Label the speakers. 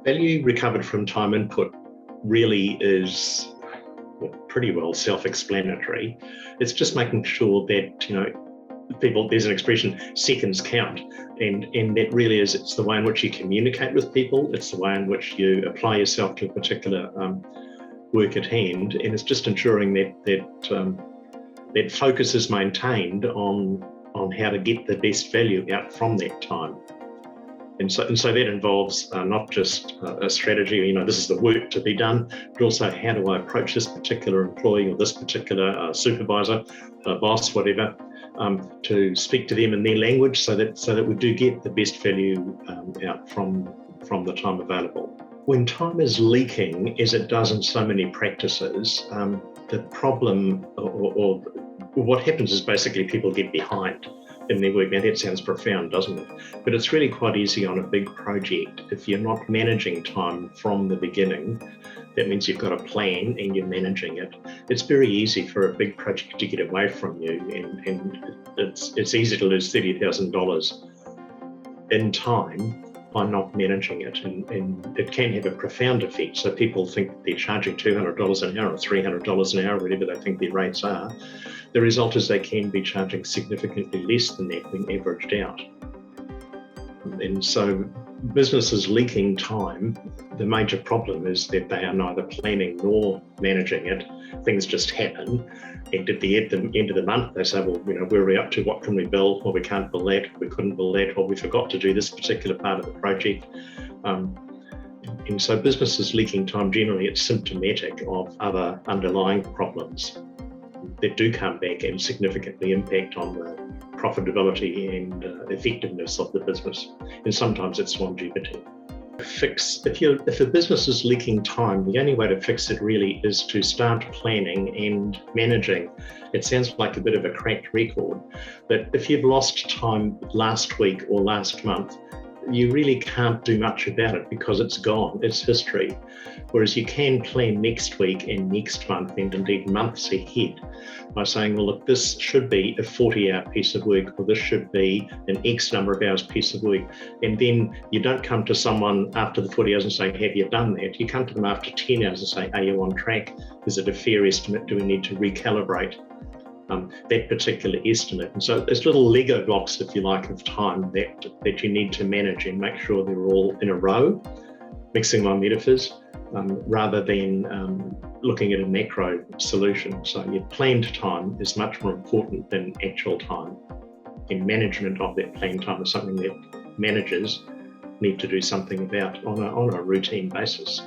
Speaker 1: Value recovered from time input really is pretty well self-explanatory. It's just making sure that, there's an expression, seconds count. And that really is, it's the way in which you communicate with people. It's the way in which you apply yourself to a particular work at hand. And it's just ensuring that focus is maintained on how to get the best value out from that time. And so that involves not just a strategy, this is the work to be done, but also how do I approach this particular employee or this particular supervisor, boss, whatever, to speak to them in their language so that we do get the best value out from the time available. When time is leaking, as it does in so many practices, the problem or what happens is basically people get behind in their work. Now that sounds profound, doesn't it? But it's really quite easy on a big project. If you're not managing time from the beginning, that means you've got a plan and you're managing it. It's very easy for a big project to get away from you, and it's easy to lose $30,000 in time by not managing it, and it can have a profound effect. So people think they're charging $200 an hour or $300 an hour, whatever they think their rates are. The result is they can be charging significantly less than that when averaged out. And so businesses leaking time, the major problem is that they are neither planning nor managing it. Things just happen. And at the end of the month, they say, well, where are we up to? What can we bill? Well, we can't bill that. We couldn't bill that. Well, we forgot to do this particular part of the project. And so businesses leaking time, generally, it's symptomatic of other underlying problems that do come back and significantly impact on the profitability and effectiveness of the business. And sometimes it's longevity. If a business is leaking time, the only way to fix it really is to start planning and managing. It sounds like a bit of a cracked record, but if you've lost time last week or last month, you really can't do much about it because it's gone, it's history. Whereas you can plan next week and next month and indeed months ahead by saying, well, look, this should be a 40-hour piece of work, or this should be an X number of hours piece of work. And then you don't come to someone after the 40 hours and say, have you done that? You come to them after 10 hours and say, are you on track? Is it a fair estimate? Do we need to recalibrate that particular estimate? And so there's little Lego blocks, if you like, of time that you need to manage and make sure they're all in a row, mixing my metaphors, rather than looking at a macro solution. So your planned time is much more important than actual time. And management of that planned time is something that managers need to do something about on a routine basis.